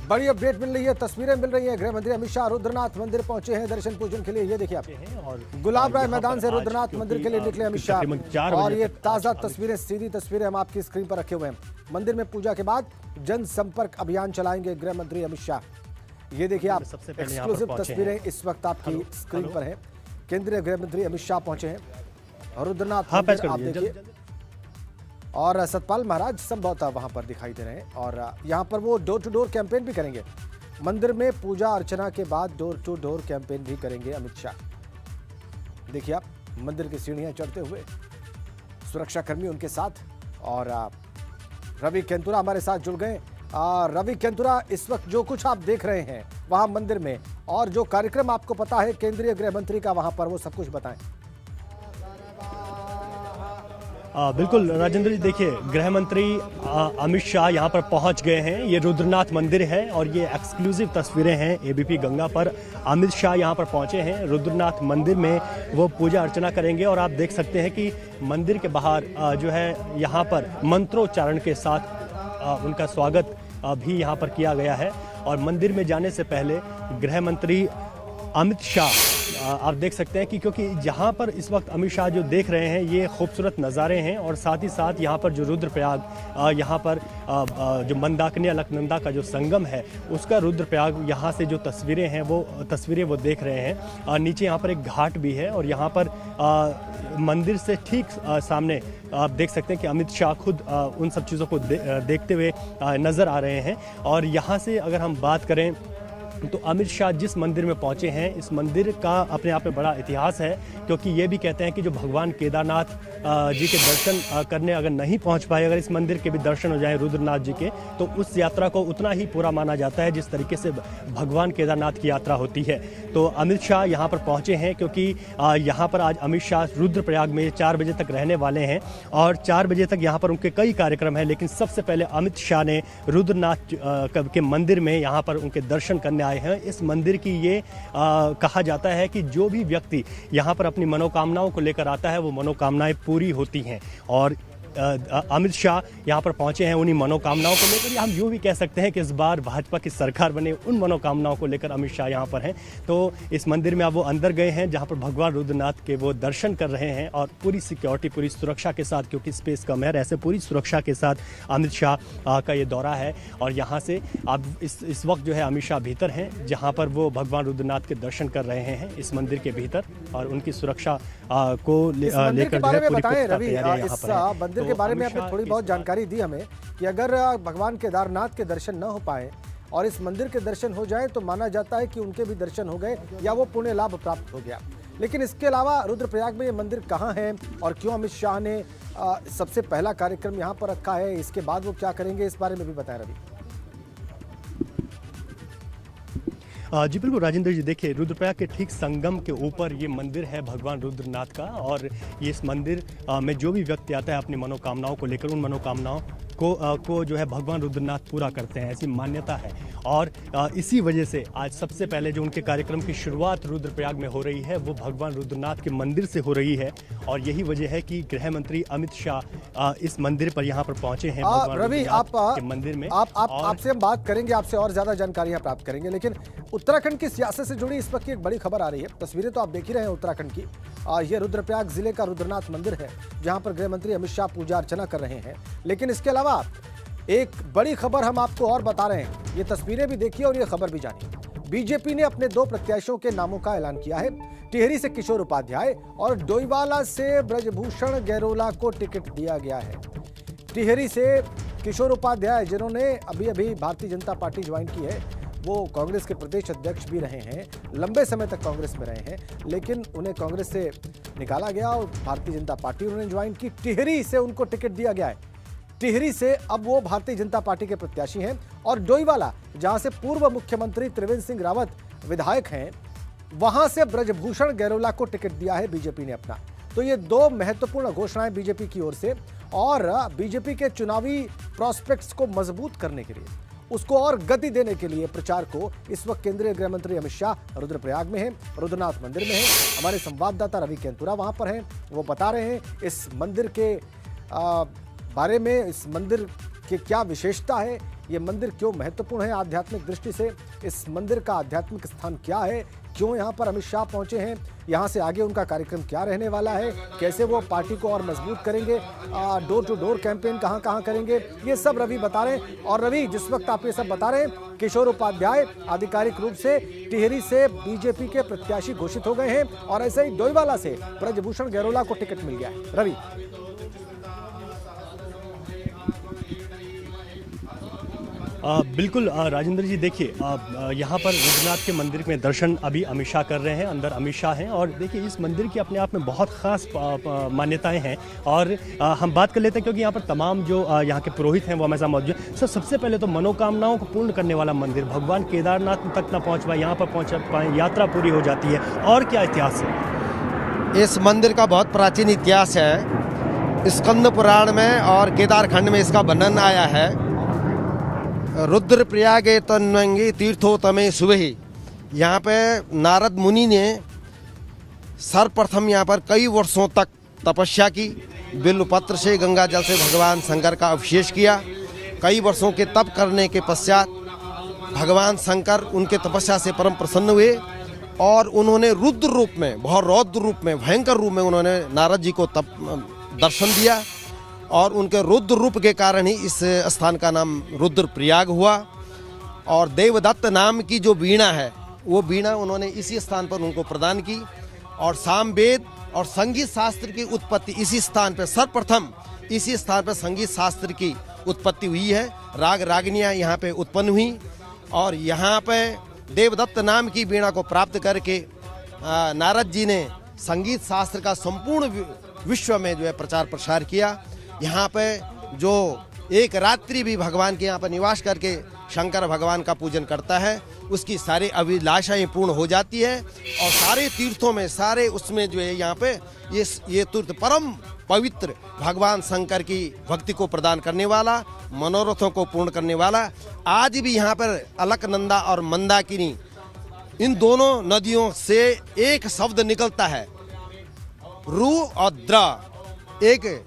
बड़ी अपडेट मिल रही है, तस्वीरें मिल रही हैं। गृह मंत्री अमित शाह रुद्रनाथ मंदिर पहुंचे हैं दर्शन पूजन के लिए। ये देखिए आप, और गुलाब राय मैदान से रुद्रनाथ मंदिर के लिए निकले अमित शाह। और ये ताजा तस्वीरें, सीधी तस्वीरें हम आपकी स्क्रीन पर रखे हुए हैं। मंदिर में पूजा के बाद जनसंपर्क अभियान चलाएंगे गृह मंत्री अमित शाह। ये देखिए आप, एक्सक्लूसिव तस्वीरें इस वक्त आपकी स्क्रीन पर है। केंद्रीय गृह मंत्री अमित शाह पहुंचे हैं रुद्रनाथ मंदिर, आप देखिए। और सतपाल महाराज संभवतः वहां पर दिखाई दे रहे हैं और यहां पर वो डोर टू डोर कैंपेन भी करेंगे। मंदिर में पूजा अर्चना के बाद डोर टू डोर कैंपेन भी करेंगे अमित शाह। देखिए आप, मंदिर की सीढ़ियां चढ़ते हुए सुरक्षाकर्मी उनके साथ। और रवि केंतुरा हमारे साथ जुड़ गए। रवि केंतुरा, इस वक्त जो कुछ आप देख रहे हैं वहां मंदिर में और जो कार्यक्रम आपको पता है केंद्रीय गृह मंत्री का वहां पर, वो सब कुछ बताएं। बिल्कुल राजेंद्र जी, देखिए गृह मंत्री अमित शाह यहाँ पर पहुँच गए हैं। ये रुद्रनाथ मंदिर है और ये एक्सक्लूसिव तस्वीरें हैं एबीपी गंगा पर। अमित शाह यहाँ पर पहुँचे हैं रुद्रनाथ मंदिर में, वो पूजा अर्चना करेंगे। और आप देख सकते हैं कि मंदिर के बाहर जो है यहाँ पर मंत्रोच्चारण के साथ उनका स्वागत भी यहाँ पर किया गया है। और मंदिर में जाने से पहले गृह मंत्री अमित शाह, आप देख सकते हैं कि क्योंकि जहां पर इस वक्त अमित शाह जो देख रहे हैं ये खूबसूरत नज़ारे हैं। और साथ ही साथ यहां पर जो रुद्रप्रयाग, यहां पर जो मंदाकिनी अलकनंदा का जो संगम है उसका रुद्रप्रयाग, यहां से जो तस्वीरें हैं वो तस्वीरें वो देख रहे हैं। नीचे यहां पर एक घाट भी है और यहां पर मंदिर से ठीक सामने आप देख सकते हैं कि अमित शाह खुद उन सब चीज़ों को देखते हुए नज़र आ रहे हैं। और यहाँ से अगर हम बात करें तो अमित शाह जिस मंदिर में पहुंचे हैं, इस मंदिर का अपने आप में बड़ा इतिहास है। क्योंकि ये भी कहते हैं कि जो भगवान केदारनाथ जी के दर्शन करने अगर नहीं पहुंच पाए, अगर इस मंदिर के भी दर्शन हो जाए रुद्रनाथ जी के, तो उस यात्रा को उतना ही पूरा माना जाता है जिस तरीके से भगवान केदारनाथ की यात्रा होती है। तो अमित शाह यहाँ पर पहुँचे हैं क्योंकि यहाँ पर आज अमित शाह रुद्रप्रयाग में 4 बजे तक रहने वाले हैं। और 4 बजे तक यहाँ पर उनके कई कार्यक्रम हैं, लेकिन सबसे पहले अमित शाह ने रुद्रनाथ के मंदिर में यहाँ पर उनके दर्शन करने आए हैं। इस मंदिर की ये कहा जाता है कि जो भी व्यक्ति यहाँ पर अपनी मनोकामनाओं को लेकर आता है वो मनोकामनाएं पूरी होती हैं। और अमित शाह यहाँ पर पहुँचे हैं उन्हीं मनोकामनाओं को लेकर। हम यूँ भी कह सकते हैं कि इस बार भाजपा की सरकार बने, उन मनोकामनाओं को लेकर अमित शाह यहाँ पर हैं। तो इस मंदिर में अब वो अंदर गए हैं जहाँ पर भगवान रुद्रनाथ के वो दर्शन कर रहे हैं। और पूरी सिक्योरिटी, पूरी सुरक्षा के साथ, क्योंकि स्पेस कम है, ऐसे पूरी सुरक्षा के साथ अमित शाह का ये दौरा है। और यहाँ से अब इस वक्त जो है अमित शाह भीतर हैं जहाँ पर वो भगवान रुद्रनाथ के दर्शन कर रहे हैं इस मंदिर के भीतर। और उनकी सुरक्षा को लेकर मंदिर के बारे में आपने थोड़ी बहुत जानकारी दी हमें कि अगर भगवान केदारनाथ के दर्शन न हो पाए और इस मंदिर के दर्शन हो जाए तो माना जाता है कि उनके भी दर्शन हो गए या वो पुण्य लाभ प्राप्त हो गया। लेकिन इसके अलावा रुद्रप्रयाग में ये मंदिर कहाँ है और क्यों अमित शाह ने सबसे पहला कार्यक्रम यहाँ पर रखा है, इसके बाद वो क्या करेंगे, इस बारे में भी बताएं रवि। जी बिल्कुल राजेंद्र जी, देखिए रुद्रप्रयाग के ठीक संगम के ऊपर ये मंदिर है भगवान रुद्रनाथ का। और ये इस मंदिर में जो भी व्यक्ति आता है अपनी मनोकामनाओं को लेकर, उन मनोकामनाओं को जो है भगवान रुद्रनाथ पूरा करते हैं, ऐसी मान्यता है। और इसी वजह से आज सबसे पहले जो उनके कार्यक्रम की शुरुआत रुद्रप्रयाग में हो रही है वो भगवान रुद्रनाथ के मंदिर से हो रही है। और यही वजह है कि गृह मंत्री अमित शाह इस मंदिर पर यहाँ पर पहुंचे हैं रवि, आप के मंदिर में। आपसे हम बात करेंगे, आपसे और ज्यादा जानकारियां प्राप्त करेंगे। लेकिन उत्तराखंड की सियासत से जुड़ी इस वक्त की एक बड़ी खबर आ रही है। तस्वीरें तो आप देख ही रहे हैं उत्तराखंड की। यह रुद्रप्रयाग जिले का रुद्रनाथ मंदिर है जहां पर गृह मंत्री अमित शाह पूजा अर्चना कर रहे हैं। लेकिन इसके अलावा एक बड़ी खबर हम आपको और बता रहे हैं। ये तस्वीरें भी देखिए और ये खबर भी जानिए। बीजेपी ने अपने 2 प्रत्याशियों के नामों का ऐलान किया है। टिहरी से किशोर उपाध्याय और डोईवाला से ब्रजभूषण गैरोला को टिकट दिया गया है। टिहरी से किशोर उपाध्याय, जिन्होंने अभी भारतीय जनता पार्टी ज्वाइन की है, वो कांग्रेस के प्रदेश अध्यक्ष भी रहे हैं, लंबे समय तक कांग्रेस में रहे हैं, लेकिन उन्हें कांग्रेस से निकाला गया और भारतीय जनता पार्टी उन्होंने ज्वाइन की। टिहरी से उनको टिकट दिया गया है। टिहरी से अब वो भारतीय जनता पार्टी के प्रत्याशी हैं। और डोईवाला, जहां से पूर्व मुख्यमंत्री त्रिवेंद्र सिंह रावत विधायक हैं, वहां से ब्रजभूषण गैरोला को टिकट दिया है बीजेपी ने अपना। तो ये 2 महत्वपूर्ण घोषणाएं बीजेपी की ओर से। और बीजेपी के चुनावी प्रोस्पेक्ट्स को मजबूत करने के लिए, उसको और गति देने के लिए प्रचार को इस वक्त केंद्रीय गृह मंत्री अमित शाह रुद्रप्रयाग में हैं, रुद्रनाथ मंदिर में हैं। हमारे संवाददाता रवि केंतुरा वहां पर हैं, वो बता रहे हैं इस मंदिर के बारे में, इस मंदिर कि क्या विशेषता है, ये मंदिर क्यों महत्वपूर्ण है आध्यात्मिक दृष्टि से, इस मंदिर का आध्यात्मिक स्थान क्या है, क्यों यहाँ पर अमित शाह पहुंचे हैं, यहाँ से आगे उनका कार्यक्रम क्या रहने वाला है, कैसे वो पार्टी को और मजबूत करेंगे, डोर टू डोर कैंपेन कहाँ कहाँ करेंगे, ये सब रवि बता रहे हैं। और रवि, जिस वक्त आप ये सब बता रहे हैं, किशोर उपाध्याय आधिकारिक रूप से टिहरी से बीजेपी के प्रत्याशी घोषित हो गए हैं और ऐसे ही डोईवाला से ब्रजभूषण गैरोला को टिकट मिल गया है। रवि, बिल्कुल राजेंद्र जी, देखिए यहाँ पर रुद्रनाथ के मंदिर में दर्शन अभी अमित शाह कर रहे हैं, अंदर अमित शाह हैं। और देखिए इस मंदिर की अपने आप में बहुत खास मान्यताएं हैं और हम बात कर लेते हैं क्योंकि यहाँ पर तमाम जो यहाँ के पुरोहित हैं वो हमेशा मौजूद हैं। सर, सबसे पहले तो मनोकामनाओं को पूर्ण करने वाला मंदिर, भगवान केदारनाथ तक ना पहुँच पाए, यहाँ पर पहुँच पाए, यात्रा पूरी हो जाती है, और क्या इतिहास है? इस मंदिर का बहुत प्राचीन इतिहास है। स्कंद पुराण में और केदारखंड में इसका वर्णन आया है। रुद्रप्रयागे तन्वंगी तीर्थोतमे सुबहि, यहाँ पे नारद मुनि ने सर्वप्रथम यहाँ पर कई वर्षों तक तपस्या की, बिल्वपत्र से गंगा जल से भगवान शंकर का अभिषेक किया। कई वर्षों के तप करने के पश्चात भगवान शंकर उनके तपस्या से परम प्रसन्न हुए और उन्होंने रुद्र रूप में, बहुत रौद्र रूप में, भयंकर रूप में उन्होंने नारद जी को दर्शन दिया और उनके रुद्र रूप के कारण ही इस स्थान का नाम रुद्रप्रयाग हुआ। और देवदत्त नाम की जो वीणा है, वो वीणा उन्होंने इसी स्थान पर उनको प्रदान की। और सामवेद और संगीत शास्त्र की उत्पत्ति इसी स्थान पर, सर्वप्रथम इसी स्थान पर संगीत शास्त्र की उत्पत्ति हुई है। राग रागनियाँ यहाँ पे उत्पन्न हुई और यहाँ पे देवदत्त नाम की वीणा को प्राप्त करके नारद जी ने संगीत शास्त्र का संपूर्ण विश्व में जो है प्रचार प्रसार किया। यहाँ पे जो एक रात्रि भी भगवान के यहाँ पर निवास करके शंकर भगवान का पूजन करता है, उसकी सारी अभिलाषाएं पूर्ण हो जाती है। और सारे तीर्थों में, सारे उसमें जो है यहाँ पे ये तीर्थ परम पवित्र, भगवान शंकर की भक्ति को प्रदान करने वाला, मनोरथों को पूर्ण करने वाला। आज भी यहाँ पर अलकनंदा और मंदाकिनी, इन दोनों नदियों से एक शब्द निकलता है, रू और द्र। एक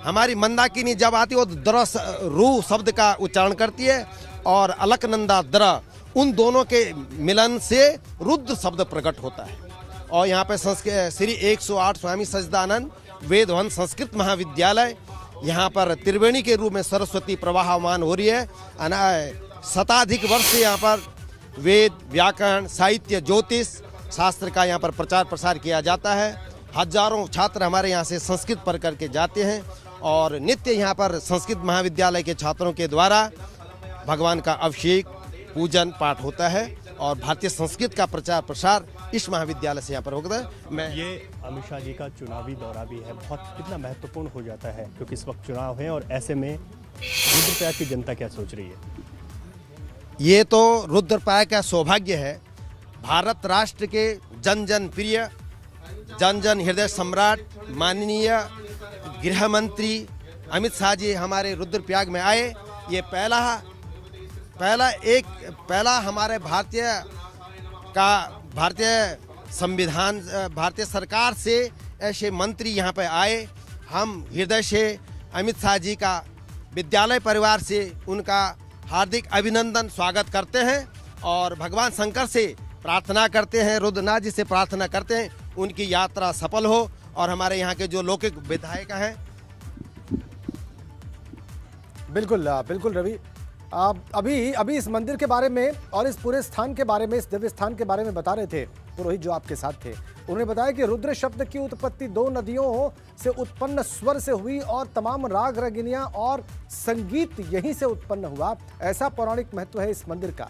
हमारी मंदाकिनी जब आती है वो द्र रू शब्द का उच्चारण करती है और अलकनंदा द्र, उन दोनों के मिलन से रुद्र शब्द प्रकट होता है। और यहाँ पे श्री 108 स्वामी सच्चिदानंद वेदवंत संस्कृत महाविद्यालय, यहाँ पर त्रिवेणी के रूप में सरस्वती प्रवाहमान हो रही है। शताधिक वर्ष से यहाँ पर वेद, व्याकरण, साहित्य, ज्योतिष शास्त्र का यहाँ पर प्रचार प्रसार किया जाता है। हजारों छात्र हमारे यहाँ से संस्कृत पढ़ करके जाते हैं और नित्य यहाँ पर संस्कृत महाविद्यालय के छात्रों के द्वारा भगवान का अभिषेक, पूजन पाठ होता है और भारतीय संस्कृत का प्रचार प्रसार इस महाविद्यालय से यहाँ पर होता है। ये अमित शाह जी का चुनावी दौरा भी है, बहुत कितना महत्वपूर्ण हो जाता है क्योंकि इस वक्त चुनाव है और ऐसे में रुद्रप्रयाग की जनता क्या सोच रही है? ये तो रुद्रप्रयाग का सौभाग्य है। भारत राष्ट्र के जन जन प्रिय, जन जन हृदय सम्राट माननीय गृह मंत्री अमित शाह जी हमारे रुद्रप्रयाग में आए। ये पहला हमारे भारतीय संविधान, भारतीय सरकार से ऐसे मंत्री यहाँ पे आए। हम हृदय से अमित शाह जी का विद्यालय परिवार से उनका हार्दिक अभिनंदन स्वागत करते हैं और भगवान शंकर से प्रार्थना करते हैं, रुद्रनाथ जी से प्रार्थना करते हैं उनकी यात्रा सफल हो और हमारे यहाँ के जो लौकिक विधायक हैं। बिल्कुल बिल्कुल रवि, अभी इस मंदिर के बारे में और इस पूरे स्थान के बारे में, इस दिव्य स्थान के बारे में बता रहे थे पुरोहित जो आपके साथ थे। उन्होंने बताया कि रुद्र शब्द की उत्पत्ति 2 नदियों से उत्पन्न स्वर से हुई और तमाम राग रगिनियां और संगीत यहीं से उत्पन्न हुआ। ऐसा पौराणिक महत्व है इस मंदिर का।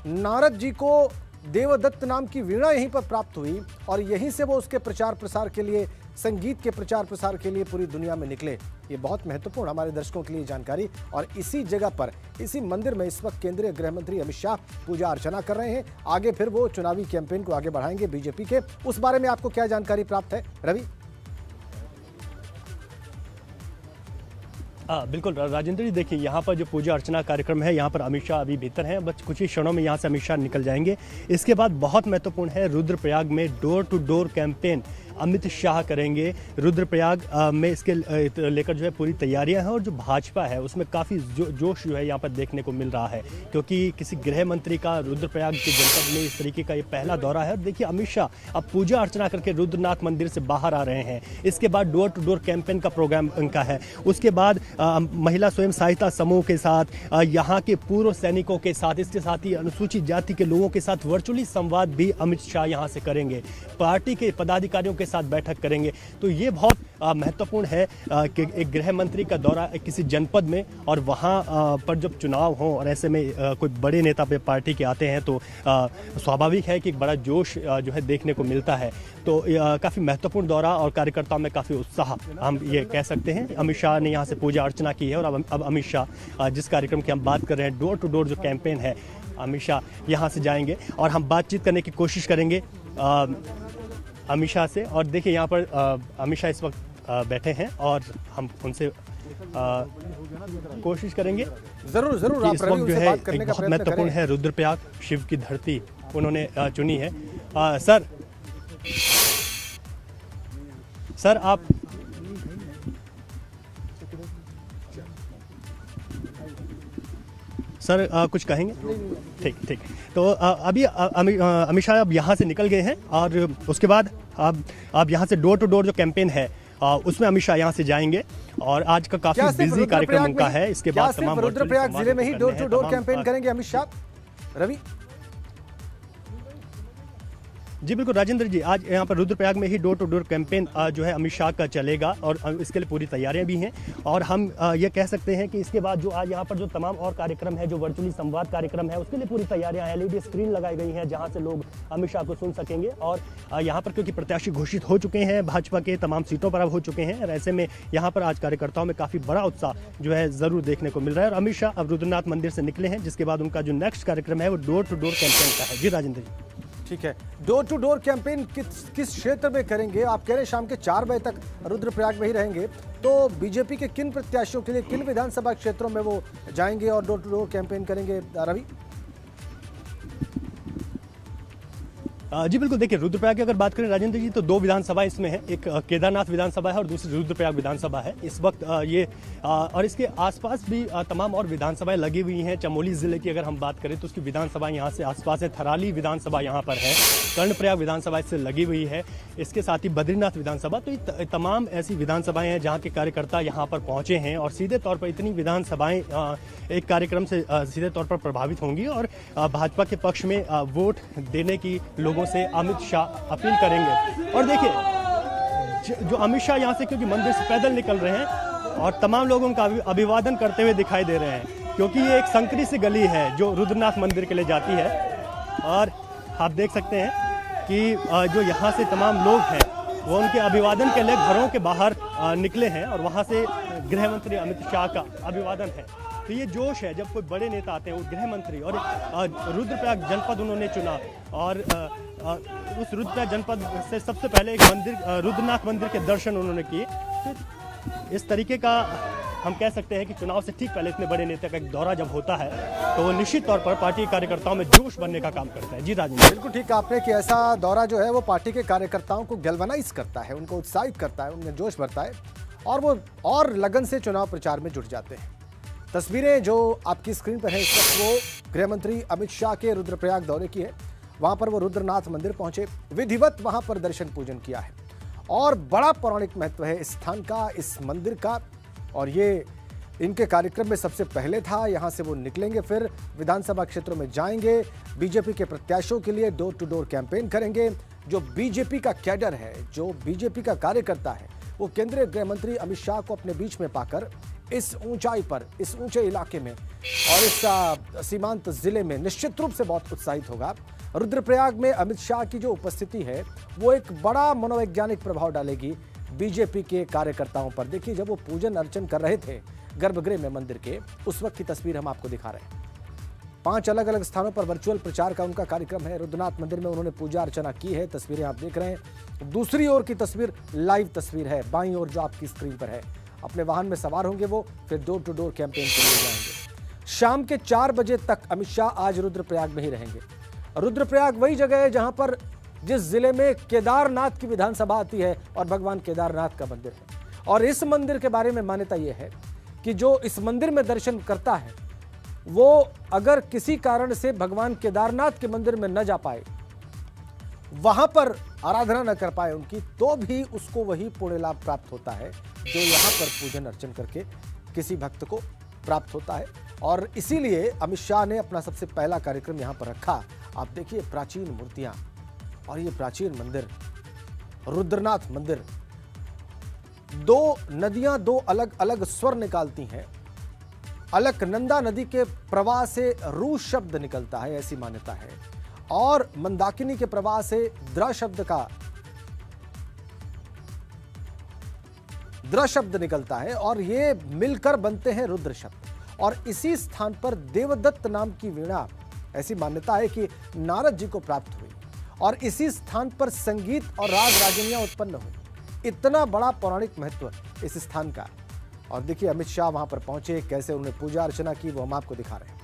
नारद जी को देवदत्त नाम की वीणा यहीं पर प्राप्त हुई और यहीं से वो उसके प्रचार प्रसार के लिए, संगीत के प्रचार प्रसार के लिए पूरी दुनिया में निकले। ये बहुत महत्वपूर्ण हमारे दर्शकों के लिए जानकारी। और इसी जगह पर, इसी मंदिर में इस वक्त केंद्रीय गृह मंत्री अमित शाह पूजा अर्चना कर रहे हैं। आगे फिर वो चुनावी कैंपेन को आगे बढ़ाएंगे बीजेपी के। उस बारे में आपको क्या जानकारी प्राप्त है रवि? बिल्कुल राजेंद्र जी, देखिए यहाँ पर जो पूजा अर्चना कार्यक्रम है, यहाँ पर अमित शाह अभी भीतर हैं, बस कुछ ही क्षणों में यहाँ से अमित शाह निकल जाएंगे। इसके बाद बहुत महत्वपूर्ण है रुद्रप्रयाग में door to door campaign. Amit Shah करेंगे रुद्रप्रयाग में। इसके लेकर जो है पूरी तैयारियां हैं और जो भाजपा है उसमें काफ़ी जोश जो है यहाँ पर देखने को मिल रहा है, क्योंकि किसी गृह मंत्री का रुद्रप्रयाग के जनपद में इस तरीके का ये पहला दौरा है। और देखिए अमित शाह अब पूजा अर्चना करके रुद्रनाथ मंदिर से बाहर आ रहे हैं। इसके बाद डोर टू डोर कैंपेन का प्रोग्राम उनका है। उसके बाद महिला स्वयं सहायता समूह के साथ, यहाँ के पूर्व सैनिकों के साथ, इसके साथ ही अनुसूचित जाति के लोगों के साथ वर्चुअली संवाद भी अमित शाह यहाँ से करेंगे। पार्टी के पदाधिकारियों के साथ बैठक करेंगे। तो ये बहुत महत्वपूर्ण है कि एक गृह मंत्री का दौरा किसी जनपद में और वहाँ पर जब चुनाव हो और ऐसे में कोई बड़े नेता पे पार्टी के आते हैं तो स्वाभाविक है कि एक बड़ा जोश जो है देखने को मिलता है। तो काफ़ी महत्वपूर्ण दौरा और कार्यकर्ताओं में काफ़ी उत्साह हम ये कह सकते हैं। अमित शाह ने यहाँ से पूजा अर्चना की है और अब अमित शाह जिस कार्यक्रम की हम बात कर रहे हैं, डोर टू डोर जो कैंपेन है, अमित शाह यहाँ से जाएंगे और हम बातचीत करने की कोशिश करेंगे अमित शाह से। और देखिए यहाँ पर अमित शाह इस वक्त बैठे हैं और हम उनसे कोशिश करेंगे जरूर जरूर कि इस वक्त जो है एक बहुत महत्वपूर्ण है रुद्रप्रयाग, शिव की धरती उन्होंने चुनी है। सर आप कुछ कहेंगे? ठीक। तो अभी अमित शाह अब यहाँ से निकल गए हैं और उसके बाद अब यहाँ से डोर टू डोर जो कैंपेन है उसमें अमित शाह यहाँ से जाएंगे और आज का काफी बिजी कार्यक्रम उनका है। इसके बाद तमाम रुद्रप्रयाग जिले में ही डोर टू डोर कैंपेन करेंगे अमित शाह। रवि जी बिल्कुल राजेंद्र जी, आज यहाँ पर रुद्रप्रयाग में ही डोर टू डोर कैंपेन जो है अमित शाह का चलेगा और इसके लिए पूरी तैयारियां भी हैं। और हम ये कह सकते हैं कि इसके बाद जो आज यहाँ पर जो तमाम और कार्यक्रम है, जो वर्चुअली संवाद कार्यक्रम है, उसके लिए पूरी तैयारियां हैं। LED स्क्रीन लगाई गई हैं जहाँ से लोग अमित शाह को सुन सकेंगे। और यहाँ पर क्योंकि प्रत्याशी घोषित हो चुके हैं, भाजपा के तमाम सीटों पर अब हो चुके हैं, और ऐसे में यहाँ पर आज कार्यकर्ताओं में काफ़ी बड़ा उत्साह जो है ज़रूर देखने को मिल रहा है। और अमित शाह अब रुद्रनाथ मंदिर से निकले हैं, जिसके बाद उनका जो नेक्स्ट कार्यक्रम है वो डोर टू डोर कैंपेन का है। जी राजेंद्र जी। ठीक है, डोर टू डोर कैंपेन किस क्षेत्र में करेंगे? आप कह रहे हैं शाम के 4 बजे तक रुद्रप्रयाग में ही रहेंगे, तो बीजेपी के किन प्रत्याशियों के लिए किन विधानसभा क्षेत्रों में वो जाएंगे और डोर टू डोर कैंपेन करेंगे? रवि जी बिल्कुल, देखिए रुद्रप्रयाग की अगर बात करें राजेंद्र जी तो 2 विधानसभा इसमें है, एक केदारनाथ विधानसभा है और दूसरी रुद्रप्रयाग विधानसभा है इस वक्त ये। और इसके आसपास भी तमाम और विधानसभाएं लगी हुई हैं। चमोली जिले की अगर हम बात करें तो उसकी विधानसभा यहाँ से आसपास है, थराली विधानसभा यहाँ पर है, कर्णप्रयाग विधानसभा इससे लगी हुई है, इसके साथ ही बद्रीनाथ विधानसभा। तो ये तमाम ऐसी विधानसभाएं हैं जहाँ के कार्यकर्ता यहाँ पर पहुँचे हैं और सीधे तौर पर इतनी विधानसभाएं एक कार्यक्रम से सीधे तौर पर प्रभावित होंगी और भाजपा के पक्ष में वोट देने की लोगों से अमित शाह अपील करेंगे। और देखिए जो अमित शाह यहाँ से क्योंकि मंदिर से पैदल निकल रहे हैं और तमाम लोग उनका अभिवादन करते हुए दिखाई दे रहे हैं, क्योंकि ये एक संकरी सी गली है जो रुद्रनाथ मंदिर के लिए जाती है। और आप देख सकते हैं कि जो यहाँ से तमाम लोग हैं वो उनके अभिवादन के लिए घरों के बाहर निकले हैं और वहाँ से गृह मंत्री अमित शाह का अभिवादन है। तो ये जोश है जब कोई बड़े नेता आते हैं, वो गृह मंत्री, और रुद्रप्रयाग जनपद उन्होंने चुना और उस रुद्रप्रयाग जनपद से सबसे पहले एक मंदिर, रुद्रनाथ मंदिर के दर्शन उन्होंने किए। तो इस तरीके का हम कह सकते हैं कि चुनाव से ठीक पहले इतने बड़े नेता का एक दौरा जब होता है तो वो निश्चित तौर पर पार्टी कार्यकर्ताओं में जोश बनने का काम करता है। जी राजेंद्र, बिल्कुल ठीक आपने कि ऐसा दौरा जो है वो पार्टी के कार्यकर्ताओं को गैल्वनाइज करता है, उनको उत्साहित करता है, उनमें जोश भरता है और वो और लगन से चुनाव प्रचार में जुट जाते हैं। तस्वीरें जो आपकी स्क्रीन पर है इस वक्त वो गृह मंत्री अमित शाह के रुद्रप्रयाग दौरे की है। वहां पर वो रुद्रनाथ मंदिर पहुंचे, विधिवत वहां पर दर्शन पूजन किया है और बड़ा पौराणिक महत्व है इस स्थान का, इस मंदिर का। और ये इनके कार्यक्रम में सबसे पहले था। यहां से वो निकलेंगे, फिर विधानसभा क्षेत्रों में जाएंगे, बीजेपी के प्रत्याशियों के लिए डोर टू डोर कैंपेन करेंगे। जो बीजेपी का कैडर है, जो बीजेपी का कार्यकर्ता है, वो केंद्रीय गृह मंत्री अमित शाह को अपने बीच में पाकर इस ऊंचाई पर, इस ऊंचे इलाके में और इस सीमांत जिले में निश्चित रूप से बहुत उत्साहित होगा। रुद्रप्रयाग में अमित शाह की जो उपस्थिति है वो एक बड़ा मनोवैज्ञानिक प्रभाव डालेगी बीजेपी के कार्यकर्ताओं पर। देखिए जब वो पूजन अर्चन कर रहे थे गर्भगृह में मंदिर के, उस वक्त की तस्वीर हम आपको दिखा रहे हैं। 5 अलग अलग स्थानों पर वर्चुअल प्रचार का उनका कार्यक्रम है। रुद्रनाथ मंदिर में उन्होंने पूजा अर्चना की है, तस्वीरें आप देख रहे हैं। दूसरी ओर की तस्वीर लाइव तस्वीर है, बाईं ओर जो आपकी स्क्रीन पर है। अपने वाहन में सवार होंगे वो, फिर डोर टू डोर कैंपेन के लिए जाएंगे। शाम के 4 बजे तक अमित शाह आज रुद्रप्रयाग में ही रहेंगे। रुद्रप्रयाग वही जगह है जहां पर जिस जिले में केदारनाथ की विधानसभा आती है और भगवान केदारनाथ का मंदिर है। और इस मंदिर के बारे में मान्यता यह है कि जो इस मंदिर में दर्शन करता है वो अगर किसी कारण से भगवान केदारनाथ के मंदिर में न जा पाए, वहां पर आराधना न कर पाए उनकी, तो भी उसको वही पुण्य लाभ प्राप्त होता है जो यहां पर पूजन अर्चन करके किसी भक्त को प्राप्त होता है। और इसीलिए अमित शाह ने अपना सबसे पहला कार्यक्रम यहां पर रखा। आप देखिए प्राचीन मूर्तियां और ये प्राचीन मंदिर रुद्रनाथ मंदिर, दो नदियां दो अलग अलग स्वर निकालती हैं। अलकनंदा नदी के प्रवाह से रू शब्द निकलता है, ऐसी मान्यता है, और मंदाकिनी के प्रवाह से द्र शब्द निकलता है और ये मिलकर बनते हैं रुद्र शब्द। और इसी स्थान पर देवदत्त नाम की वीणा, ऐसी मान्यता है कि नारद जी को प्राप्त हुई और इसी स्थान पर संगीत और राग रागिनियां उत्पन्न हुई। इतना बड़ा पौराणिक महत्व इस स्थान का। और देखिए अमित शाह वहां पर पहुंचे, कैसे उन्होंने पूजा अर्चना की, वो हम आपको दिखा रहे हैं।